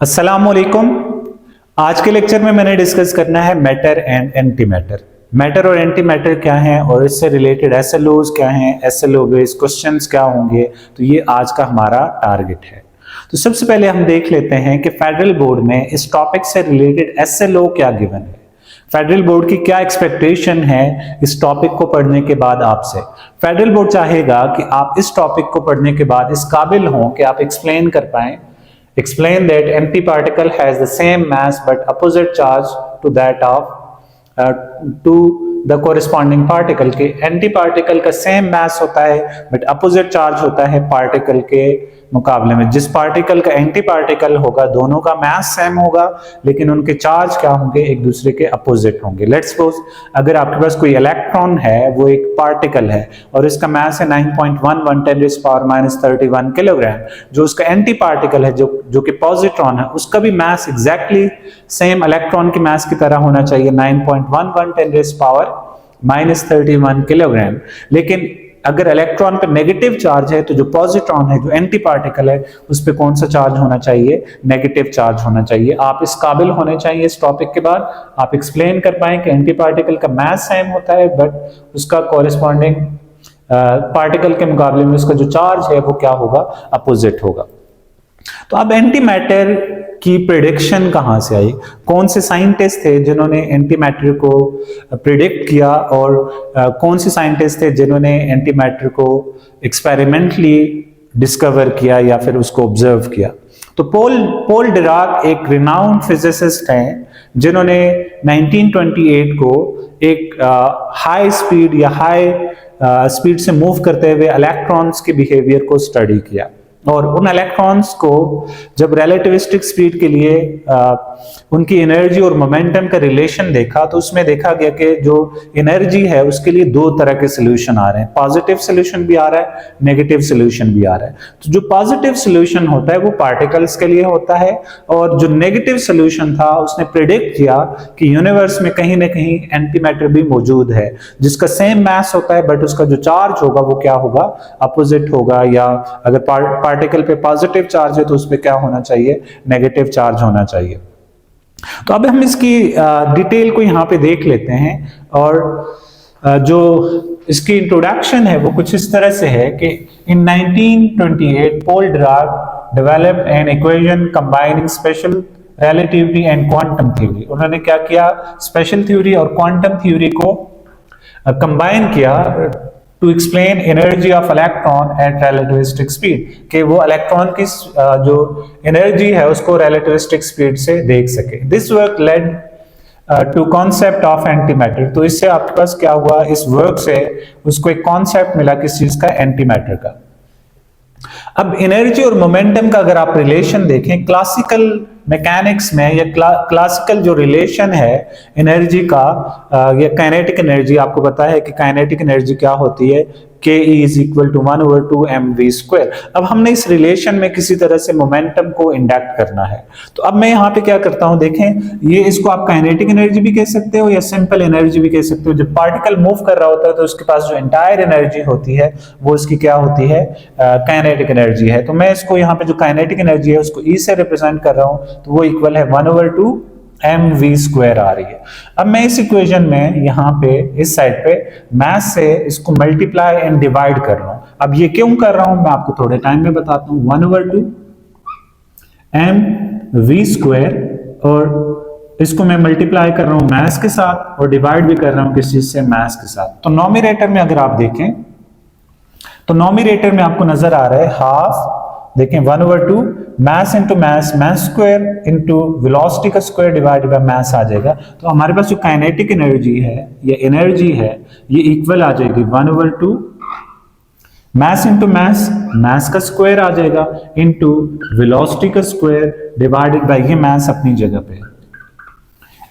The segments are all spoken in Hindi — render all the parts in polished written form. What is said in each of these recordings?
अस्सलामुअलैकुम। आज के लेक्चर में मैंने डिस्कस करना है matter and anti matter. Matter और एंटी मैटर क्या है और इससे रिलेटेड एसएलओज क्या हैं, एसएलओ बेस्ड क्वेश्चंस क्या होंगे, तो ये आज का हमारा टारगेट है। तो सबसे पहले हम देख लेते हैं कि फेडरल बोर्ड में इस टॉपिक से रिलेटेड एसएलओ क्या गिवन है, फेडरल बोर्ड की क्या एक्सपेक्टेशन है इस टॉपिक को पढ़ने के बाद आपसे। फेडरल बोर्ड चाहेगा कि आप इस टॉपिक को पढ़ने के बाद इस काबिल हों कि आप एक्सप्लेन कर पाएं, explain that empty particle has the same mass but opposite charge to that of to the corresponding particle। के एंटी पार्टिकल का सेम मास होता है बट अपोजिट चार्ज होता है पार्टिकल के मुकाबले में। जिस पार्टिकल का एंटी पार्टिकल होगा दोनों का मास सेम होगा लेकिन उनके चार्ज क्या होंगे, एक दूसरे के अपोजिट होंगे। लेट्स सपोज अगर आपके पास कोई इलेक्ट्रॉन है, वो एक पार्टिकल है और इसका मास है 9.11 10 - 31 किलोग्राम। जो उसका एंटी पार्टिकल है जो कि पॉजिट्रॉन है, उसका भी मास एग्जैक्टली सेम इलेक्ट्रॉन की मास की तरह होना चाहिए 9.11 10 - 31 किलोग्राम। लेकिन अगर इलेक्ट्रॉन पे नेगेटिव चार्ज है तो जो पॉजिट्रॉन है, जो एंटी पार्टिकल है, उस पे कौन सा चार्ज होना चाहिए, नेगेटिव चार्ज होना चाहिए। आप इस काबिल होने चाहिए इस टॉपिक के बाद आप एक्सप्लेन कर पाए कि एंटी पार्टिकल का मास सेम होता है बट उसका कॉरेस्पॉन्डिंग पार्टिकल के मुकाबले में उसका जो चार्ज है वो क्या होगा, अपोजिट होगा। तो अब एंटी मैटर की प्रिडिक्शन कहां से आई, कौन से साइंटिस्ट थे जिन्होंने एंटी मैटर को प्रिडिक्ट किया और कौन से साइंटिस्ट थे जिन्होंने एंटी मैटर को एक्सपेरिमेंटली डिस्कवर किया या फिर उसको ऑब्जर्व किया। तो पॉल डिराक एक रिनाउंड फिजिसिस्ट हैं जिन्होंने 1928 को एक हाई स्पीड या हाई स्पीड से मूव करते हुए इलेक्ट्रॉन्स के बिहेवियर को स्टडी किया और उन इलेक्ट्रॉन्स को जब रिलेटिविस्टिक स्पीड के लिए उनकी एनर्जी और मोमेंटम का रिलेशन देखा तो उसमें देखा गया कि जो एनर्जी है उसके लिए दो तरह के सोल्यूशन आ रहे हैं, पॉजिटिव सोल्यूशन भी आ रहा है, नेगेटिव सोल्यूशन भी आ रहा है। तो जो पॉजिटिव सोल्यूशन होता है वो पार्टिकल्स के लिए होता है और जो नेगेटिव सोल्यूशन था उसने प्रिडिक्ट किया कि यूनिवर्स में कहीं ना कहीं एंटी मैटर भी मौजूद है जिसका सेम मास होता है बट उसका जो चार्ज होगा वो क्या होगा, अपोजिट होगा। या अगर पार्टिकल पे पॉजिटिव चार्ज है तो उस पे क्या होना चाहिए, नेगेटिव चार्ज होना चाहिए। तो अब हम इसकी डिटेल को यहाँ पे देख लेते हैं और जो इसकी इंट्रोडक्शन है वो कुछ इस तरह से है कि in 1928 Paul Dirac developed an equation combining special relativity and quantum theory. उन्होंने क्या किया, स्पेशल थ्योरी और क्वांटम थ्योरी को कंबाइन किया to explain energy of electron at relativistic speed, कि वो इलेक्ट्रॉन की जो एनर्जी है उसको रिलेटिविस्टिक स्पीड से देख सके। This work led to concept of anti matter. तो इससे आपके पास क्या हुआ, इस वर्क से उसको एक कॉन्सेप्ट मिला किस चीज का, एंटी मैटर का। अब एनर्जी और मोमेंटम का अगर आप रिलेशन देखें क्लासिकल मैकेनिक्स में या क्लासिकल जो रिलेशन है एनर्जी का या काइनेटिक एनर्जी, आपको पता है कि काइनेटिक एनर्जी क्या होती है, Ke is equal to 1/2 mv²। अब हमने इस रिलेशन में किसी तरह से मोमेंटम को इंडक्ट करना है। तो अब मैं यहाँ पे क्या करता हूँ, देखें ये इसको आप काइनेटिक एनर्जी भी कह सकते हो या सिंपल एनर्जी भी कह सकते हो। जब पार्टिकल मूव कर रहा होता है तो उसके पास जो एंटायर एनर्जी होती है वो इसकी क्या होती है, काइनेटिक एनर्जी है। तो मैं इसको यहाँ पे जो काइनेटिक एनर्जी है उसको E से रिप्रेजेंट कर रहा हूँ तो वो इक्वल है 1/2 mv² आ रही है। अब मैं इस इक्वेशन में यहाँ पे इस साइड पे मास से इसको मल्टीप्लाई एंड डिवाइड कर रहा हूं। अब ये क्यों कर रहा हूं मैं आपको थोड़े टाइम में बताता हूं। 1/2 mv² और इसको मैं मल्टीप्लाई कर रहा हूं मास के साथ और डिवाइड भी कर रहा हूं किस चीज से, मास के साथ। तो नॉमिनेटर में अगर आप देखें तो नॉमिनेटर में आपको नजर आ रहा है हाफ, देखें 1/2 मास इंटू मास, मास स्क्वायर इंटू वेलोसिटी का स्क्वायर डिवाइडेड बाय मास आ जाएगा। तो हमारे पास जो काइनेटिक एनर्जी है या एनर्जी है ये इक्वल आ जाएगी 1/2 मास इंटू मास, मास का स्क्वायर आ जाएगा इंटू वेलोसिटी का स्क्वायर डिवाइडेड बाय ये मास अपनी जगह पे।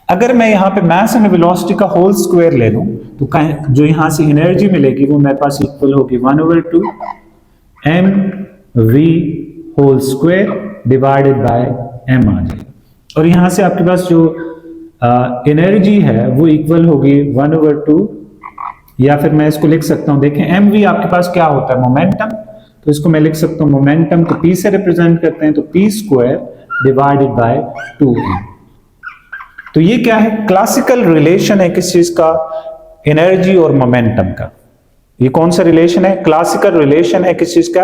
अगर मैं यहाँ पे मास एंड वेलोसिटी का होल स्क्वायर ले लूं तो जो यहाँ से एनर्जी मिलेगी वो मेरे पास इक्वल होगी 1/2 mv whole square divided by m आ जाएगा। और यहां से आपके पास जो एनर्जी है वो इक्वल होगी 1/2 या फिर मैं इसको लिख सकता हूं, देखें mv आपके पास क्या होता है, मोमेंटम। तो इसको मैं लिख सकता हूं मोमेंटम को p से रिप्रेजेंट करते हैं तो p² डिवाइडेड बाय 2n। तो ये क्या है, क्लासिकल रिलेशन है किस चीज का, एनर्जी और मोमेंटम का। ये कौन सा रिलेशन है, क्लासिकल रिलेशन है किस चीज का,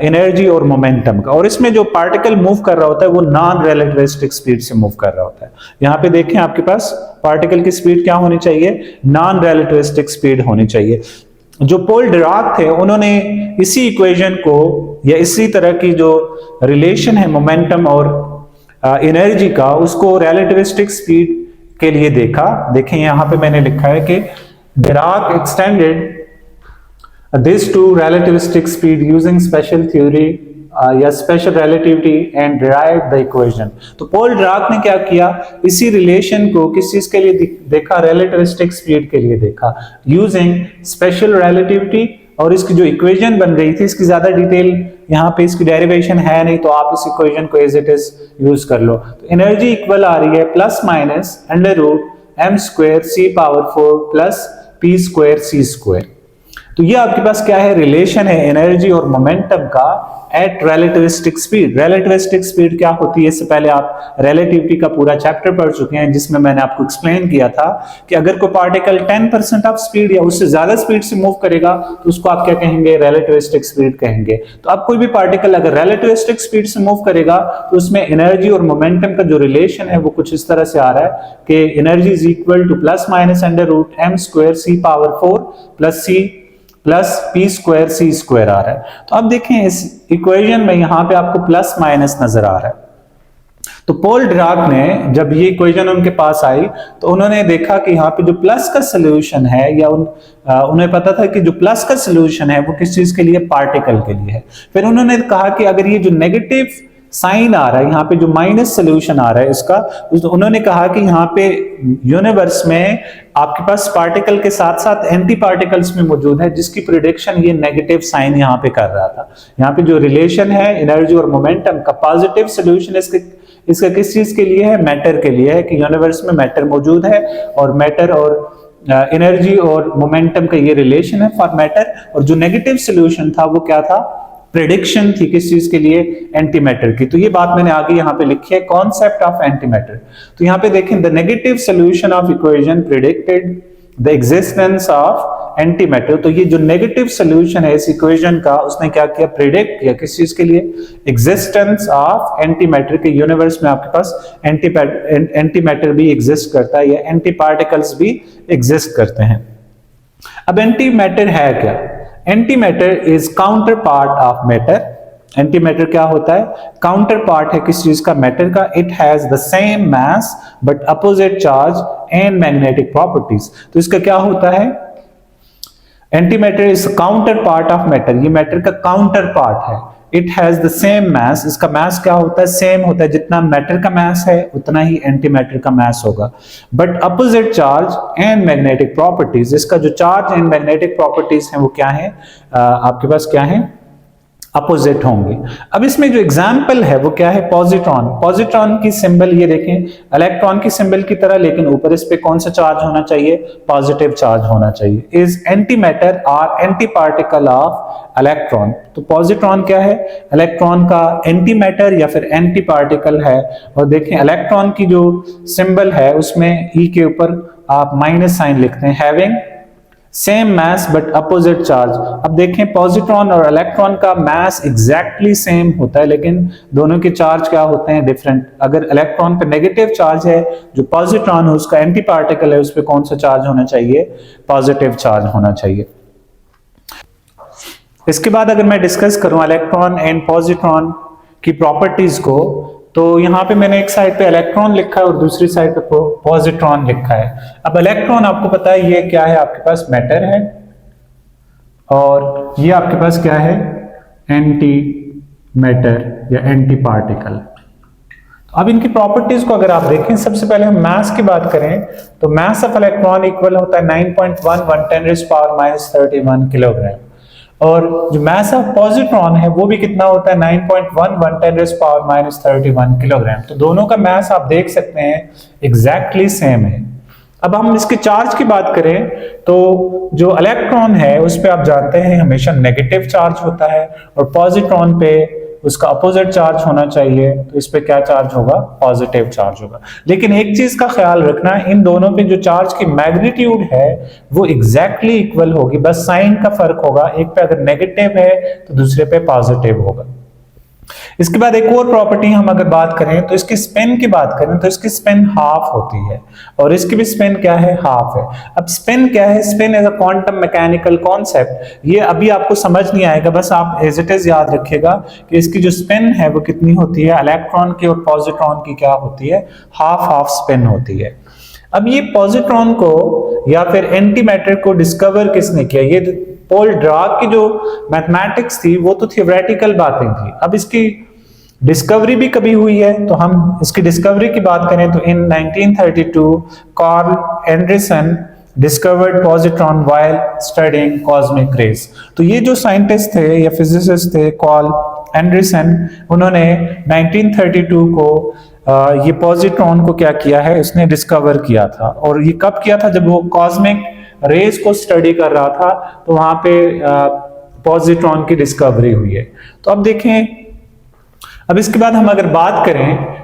एनर्जी और मोमेंटम का। और इसमें जो पार्टिकल मूव कर रहा होता है वो नॉन रिलेटिविस्टिक स्पीड से मूव कर रहा होता है। यहां पे देखें आपके पास पार्टिकल की स्पीड क्या होनी चाहिए, नॉन रिलेटिविस्टिक स्पीड होनी चाहिए। जो पॉल डिराक थे उन्होंने इसी इक्वेशन को या इसी तरह की जो रिलेशन है मोमेंटम और एनर्जी का, उसको रिलेटिविस्टिक स्पीड के लिए देखा। देखें यहां पे मैंने लिखा है कि Dirac extended this to relativistic speed using special theory या special relativity and derived the equation। तो पॉल डिराक ने क्या किया, इसी रिलेशन को किस चीज के लिए देखा, relativistic speed के लिए देखा using special relativity। और इसकी जो इक्वेशन बन रही थी, इसकी ज्यादा डिटेल यहाँ पे इसकी डेरिवेशन है नहीं, तो आप इस इक्वेशन को एज इट इज यूज कर लो। तो एनर्जी इक्वल आ रही है plus minus under root m square c power 4 plus p square c square. तो ये आपके पास क्या है, रिलेशन है एनर्जी और मोमेंटम का at relativistic speed. Relativistic speed क्या होती है, इससे पहले आप रिलेटिविटी का पूरा चैप्टर पढ़ चुके हैं, जिसमें मैंने आपको एक्सप्लेन किया था कि अगर कोई पार्टिकल 10% ऑफ स्पीड या उससे ज्यादा स्पीड से मूव करेगा तो उसको आप क्या कहेंगे, रिलेटिविस्टिक स्पीड कहेंगे। तो अब कोई भी पार्टिकल अगर रिलेटिविस्टिक स्पीड से मूव करेगा तो उसमें एनर्जी और मोमेंटम का जो रिलेशन है वो कुछ इस तरह से आ रहा है कि energy is equal to plus minus under root m square c power 4 plus c plus P square C square आ रहा है। तो अब देखें इस इक्वेशन में यहां पे आपको प्लस माइनस नजर आ रहा है। तो पॉल डिराक ने जब ये इक्वेशन उनके पास आई तो उन्होंने देखा कि यहाँ पे जो प्लस का सोल्यूशन है या उन्हें पता था कि जो प्लस का सोल्यूशन है वो किस चीज के लिए, पार्टिकल के लिए है। फिर उन्होंने कहा कि अगर ये जो नेगेटिव साइन आ रहा है, यहाँ पे जो माइनस सोल्यूशन आ रहा है इसका, तो उन्होंने कहा कि यहाँ पे यूनिवर्स में आपके पास पार्टिकल के साथ साथ एंटी पार्टिकल्स भी मौजूद है, जिसकी प्रिडिक्शन ये नेगेटिव साइन यहाँ पे कर रहा था। यहाँ पे जो रिलेशन है एनर्जी और मोमेंटम का, पॉजिटिव सोल्यूशन इसका किस चीज के लिए है, मैटर के लिए है कि यूनिवर्स में मैटर मौजूद है और मैटर और एनर्जी और मोमेंटम का ये रिलेशन है फॉर मैटर। और जो नेगेटिव सोल्यूशन था वो क्या था, प्रेडिक्शन थी किस चीज के लिए, एंटी मैटर की। तो ये बात मैंने आगे यहाँ पे लिखी है, कॉन्सेप्ट ऑफ एंटी मैटर। तो यहाँ पे देखें, the negative solution of equation predicted the existence of anti matter. तो ये जो नेगेटिव सोल्यूशन है इस इक्वेशन का, उसने क्या किया, प्रेडिक्ट किया किस चीज के लिए, एग्जिस्टेंस ऑफ एंटी मैटर के। यूनिवर्स में आपके पास एंटी मैटर भी एग्जिस्ट करता है या एंटी पार्टिकल्स भी एग्जिस्ट करते हैं। अब एंटी मैटर है क्या, anti matter is counter part of matter. Anti matter क्या होता है, काउंटर पार्ट है किस चीज का, मैटर का। It has the same mass but opposite charge and magnetic properties. तो इसका क्या होता है, anti matter is counter part of matter, ये मैटर का काउंटर पार्ट है। It has the same mass, इसका मास क्या होता है, सेम होता है, जितना मैटर का मास है उतना ही एंटी मैटर का मास होगा। But opposite charge and magnetic properties, इसका जो चार्ज एंड मैग्नेटिक प्रॉपर्टीज हैं वो क्या है, आपके पास क्या है, अपोजिट होंगे। अब इसमें जो एग्जाम्पल है वो क्या है, पॉजिट्रॉन। पॉजिट्रॉन की सिंबल ये देखें इलेक्ट्रॉन की सिंबल की तरह, लेकिन ऊपर इस पे कौन सा चार्ज होना चाहिए, पॉजिटिव चार्ज होना चाहिए। इज एंटी मैटर और एंटी पार्टिकल ऑफ इलेक्ट्रॉन। तो पॉजिट्रॉन क्या है, इलेक्ट्रॉन का एंटी मैटर या फिर एंटी पार्टिकल है। और देखें इलेक्ट्रॉन की जो सिंबल है उसमें ई के ऊपर आप माइनस साइन लिखते हैं, having same mass but opposite charge. अब देखें पॉजिट्रॉन और इलेक्ट्रॉन का मास एग्जैक्टली सेम होता है, लेकिन दोनों के चार्ज क्या होते हैं, डिफरेंट। अगर इलेक्ट्रॉन पे नेगेटिव चार्ज है, जो पॉजिट्रॉन है उसका एंटी पार्टिकल है, उस पे कौन सा चार्ज होना चाहिए, पॉजिटिव चार्ज होना चाहिए। इसके बाद अगर मैं डिस्कस करूं इलेक्ट्रॉन एंड पॉजिट्रॉन की प्रॉपर्टीज को, तो यहां पे मैंने एक साइड पे इलेक्ट्रॉन लिखा है और दूसरी साइड पे पॉजिट्रॉन लिखा है। अब इलेक्ट्रॉन आपको पता है ये क्या है, आपके पास मैटर है और ये आपके पास क्या है, एंटी मैटर या एंटी पार्टिकल। अब इनकी प्रॉपर्टीज को अगर आप देखें, सबसे पहले हम मास की बात करें तो मास ऑफ इलेक्ट्रॉन इक्वल होता है 9.1 10⁻31 किलोग्राम। और जो मास ऑफ पॉजिट्रॉन है वो भी कितना होता है, 9.11 10⁻31 किलोग्राम। तो दोनों का मास आप देख सकते हैं एग्जैक्टली सेम है। अब हम इसके चार्ज की बात करें तो जो इलेक्ट्रॉन है उस पे आप जानते हैं हमेशा नेगेटिव चार्ज होता है और पॉजिट्रॉन पे उसका अपोजिट चार्ज होना चाहिए, तो इस पे क्या चार्ज होगा, पॉजिटिव चार्ज होगा। लेकिन एक चीज का ख्याल रखना, इन दोनों पे जो चार्ज की मैग्नीट्यूड है वो एग्जैक्टली इक्वल होगी, बस साइन का फर्क होगा, एक पे अगर नेगेटिव है तो दूसरे पे पॉजिटिव होगा। इसके बाद एक और प्रॉपर्टी हम अगर बात करें तो इसकी स्पिन की बात करें तो इसकी स्पिन हाफ होती है और इसकी भी स्पिन क्या है, हाफ है। अब स्पिन क्या है, spin as a quantum mechanical concept, ये अभी आपको समझ नहीं आएगा, बस आप एज इट इज याद रखिएगा कि इसकी जो स्पिन है वो कितनी होती है, इलेक्ट्रॉन की और पॉजिट्रॉन की क्या होती है, हाफ हाफ स्पिन होती है। अब ये पॉजिट्रॉन को या फिर एंटी मैटर को डिस्कवर किसने किया, ये पॉल डिराक की जो मैथमेटिक्स थी वो तो थियोरेटिकल बातें थी, अब इसकी डिस्कवरी भी कभी हुई है। तो हम इसकी डिस्कवरी की बात करें तो in 1932 Carl Anderson discovered positron while studying cosmic rays. तो ये जो साइंटिस्ट थे या फिजिसिस्ट थे कार्ल एंडरसन, उन्होंने 1932 को ये पॉजिट्रॉन को क्या किया है, उसने डिस्कवर किया था। और ये कब किया था, जब वो कॉस्मिक रेज को स्टडी कर रहा था, तो वहां पे पॉजिट्रॉन की डिस्कवरी हुई है। तो अब देखें, अब इसके बाद हम अगर बात करें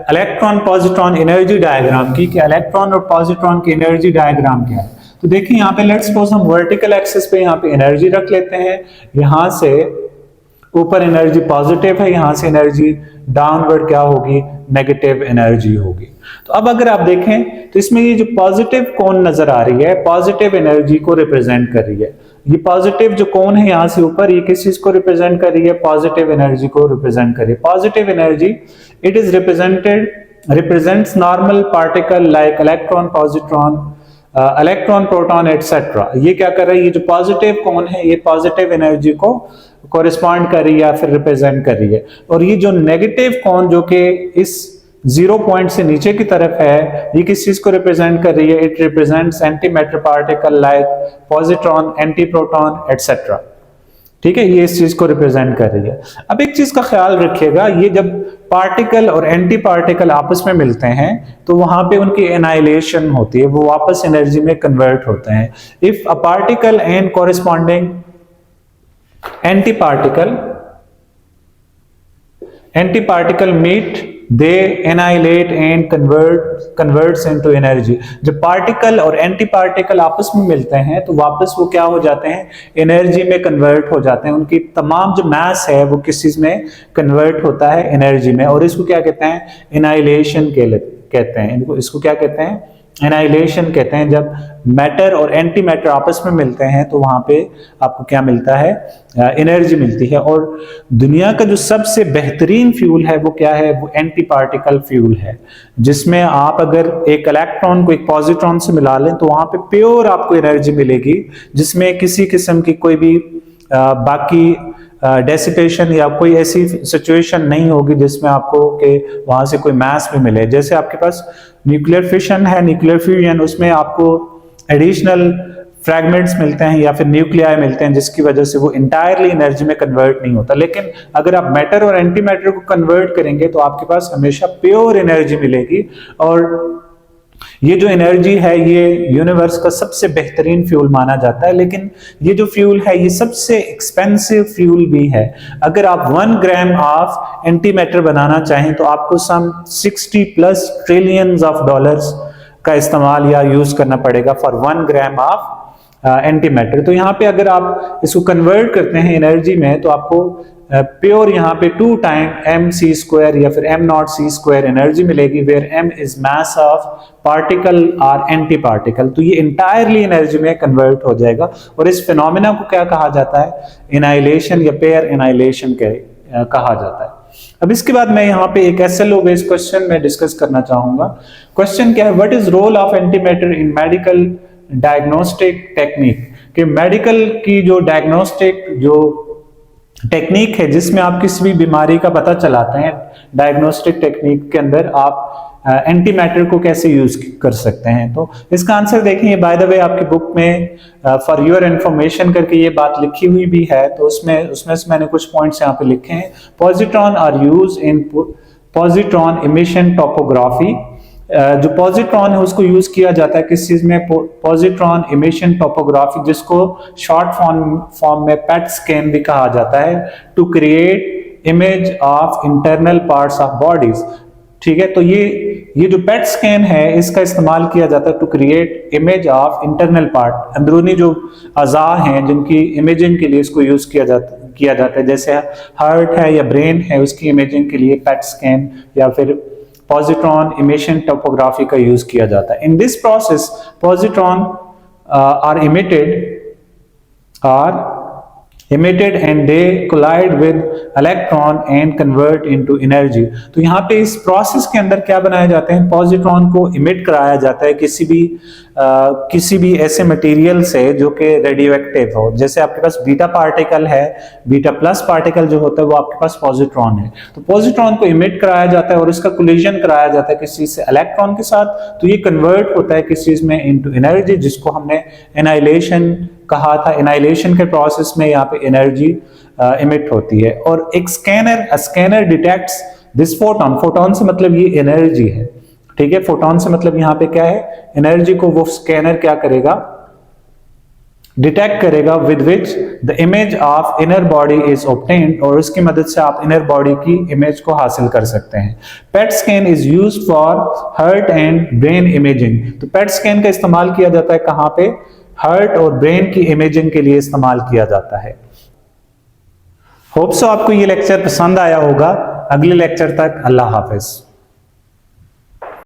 इलेक्ट्रॉन पॉजिट्रॉन एनर्जी डायग्राम की, कि इलेक्ट्रॉन और पॉजिट्रॉन की एनर्जी डायग्राम क्या है, तो देखिए यहाँ पे लेट्स सपोज हम वर्टिकल एक्सिस पे यहाँ पे एनर्जी रख लेते हैं, यहां से ऊपर एनर्जी पॉजिटिव है, यहां से एनर्जी डाउनवर्ड क्या होगी, नेगेटिव एनर्जी होगी। तो अब अगर आप देखें तो इसमें ये जो पॉजिटिव कोन नजर आ रही है, पॉजिटिव एनर्जी को रिप्रेजेंट कर रही है। ये पॉजिटिव जो कोन है यहां से ऊपर, ये किस चीज को रिप्रेजेंट कर रही है, पॉजिटिव एनर्जी को रिप्रेजेंट कर रही है। Positive energy it is represents normal particle like electron, positron, electron, proton etcetera. ये क्या कर रही है, ये जो पॉजिटिव कोन है ये पॉजिटिव एनर्जी को कोरिस्पॉन्ड कर रही है या फिर रिप्रेजेंट कर रही है। और ये जो नेगेटिव कोन जो कि इस 0 पॉइंट से नीचे की तरफ है, ये किस चीज को रिप्रेजेंट कर रही है, it represents anti matter particle like positron, anti proton etcetera. ठीक है, ये इस चीज को रिप्रेजेंट कर रही है। अब एक चीज का ख्याल रखिएगा, ये जब पार्टिकल और एंटी पार्टिकल आपस में मिलते हैं तो वहां पे उनकी एनाइलेशन होती है, वो वापस एनर्जी में कन्वर्ट होते हैं। If a particle and corresponding antiparticle meet, they annihilate and converts into energy। जब पार्टिकल और एंटी पार्टिकल आपस में मिलते हैं तो वापस वो क्या हो जाते हैं, एनर्जी में कन्वर्ट हो जाते हैं। उनकी तमाम जो मैस है वो किस चीज में कन्वर्ट होता है, एनर्जी में। और इसको क्या कहते हैं, एनाइलेशन कहते हैं। इसको क्या कहते हैं, एनाइलेशन कहते हैं। जब मैटर और एंटी मैटर आपस में मिलते हैं तो वहां पे आपको क्या मिलता है, एनर्जी मिलती है। और दुनिया का जो सबसे बेहतरीन फ्यूल है वो क्या है, वो एंटी पार्टिकल फ्यूल है, जिसमें आप अगर एक इलेक्ट्रॉन को एक पॉजिट्रॉन से मिला लें तो वहां पे प्योर आपको एनर्जी मिलेगी, जिसमें किसी किस्म की कोई भी बाकी डेसिपेशन या कोई ऐसी सिचुएशन नहीं होगी जिसमें आपको के वहां से कोई मास भी मिले। जैसे आपके पास न्यूक्लियर फिशन है, न्यूक्लियर फ्यूजन, उसमें आपको एडिशनल फ्रैगमेंट्स मिलते हैं या फिर न्यूक्लियाई मिलते हैं, जिसकी वजह से वो इंटायरली एनर्जी में कन्वर्ट नहीं होता। लेकिन अगर आप मैटर और एंटी मैटर को कन्वर्ट करेंगे तो आपके पास हमेशा प्योर एनर्जी मिलेगी। और ये जो एनर्जी है ये यूनिवर्स का सबसे बेहतरीन फ्यूल माना जाता है। लेकिन ये जो फ्यूल है ये सबसे एक्सपेंसिव फ्यूल भी है। अगर आप 1 ग्राम ऑफ एंटी मैटर बनाना चाहें तो आपको सम 60+ ट्रिलियंस ऑफ डॉलर्स का इस्तेमाल या यूज करना पड़ेगा for 1 gram of anti matter. तो यहाँ पे अगर आप इसको कन्वर्ट करते हैं एनर्जी में तो आपको प्योर यहाँ पे 2 टाइम mc² या फिर m0c² एनर्जी मिलेगी, where m is mass of particle और एंटी पार्टिकल। तो ये इंटायरली एनर्जी में कन्वर्ट हो जाएगा। और इस फिनोमेना को क्या कहा जाता है, एनाइलेशन या पेयर एनाइलेशन कहा जाता है। अब इसके बाद मैं यहाँ पे एक SLO बेस्ड क्वेश्चन में डिस्कस करना चाहूंगा। क्वेश्चन क्या है, what is role of anti matter in medical diagnostic technique. कि मेडिकल की जो डायग्नोस्टिक जो टेक्निक है जिसमें आप किसी भी बीमारी का पता चलाते हैं, डायग्नोस्टिक टेक्निक के अंदर आप एंटी मैटर को कैसे यूज कर सकते हैं। तो इसका आंसर देखें, बाय द वे आपकी बुक में फॉर योर इंफॉर्मेशन करके ये बात लिखी हुई भी है। तो उसमें से मैंने कुछ पॉइंट्स यहाँ पे लिखे हैं। Positron are use in positron emission topography. जो पॉजिट्रॉन है उसको यूज किया जाता है किस चीज में, पॉजिट्रॉन इमिशन टोपोग्राफी, जिसको शॉर्ट फॉर्म में पैट स्कैन भी कहा जाता है, to create image of internal parts of bodies. ठीक है, तो ये जो पेट स्कैन है इसका इस्तेमाल किया जाता है to create image of internal part, अंदरूनी जो अज़ा हैं जिनकी इमेजिंग के लिए इसको यूज किया जाता है, जैसे हार्ट है या ब्रेन है, उसकी इमेजिंग के लिए पेट स्कैन या फिर पॉजिट्रॉन इमिशन टोपोग्राफी का यूज किया जाता है। In this process positron are emitted and they collide with electron and convert into energy। तो यहाँ पे इस प्रोसेस के अंदर क्या बनाए जाते हैं, पॉजिट्रॉन को इमिट कराया जाता है किसी भी ऐसे मटेरियल से जो कि रेडियो एक्टिव हो। जैसे आपके पास बीटा पार्टिकल है, बीटा प्लस पार्टिकल जो होता है वो आपके पास पॉजिट्रॉन है, तो पॉजिट्रॉन को इमिट कराया जाता है और इसका कोलिजन कराया जाता है किसी चीज से इलेक्ट्रॉन के साथ, तो ये कन्वर्ट होता है किस चीज में, इनटू एनर्जी, जिसको हमने एनाइलेशन कहा था। एनाइलेशन के प्रोसेस में यहाँ पे एनर्जी इमिट होती है। और एक scanner detects this photon, photon से मतलब ये एनर्जी है, ठीक है, फोटोन से मतलब यहाँ पे क्या है, एनर्जी को वो स्कैनर क्या करेगा, डिटेक्ट करेगा, with which the image of inner body is obtained, और उसकी मदद से आप इनर बॉडी की इमेज को हासिल कर सकते हैं। PET scan is used for heart and brain imaging. तो पेट स्कैन का इस्तेमाल किया जाता है कहाँ पे, हार्ट और ब्रेन की इमेजिंग के लिए इस्तेमाल किया जाता है। होप सो आपको ये लेक्चर पसंद आया होगा। अगले लेक्चर तक अल्लाह हाफिज।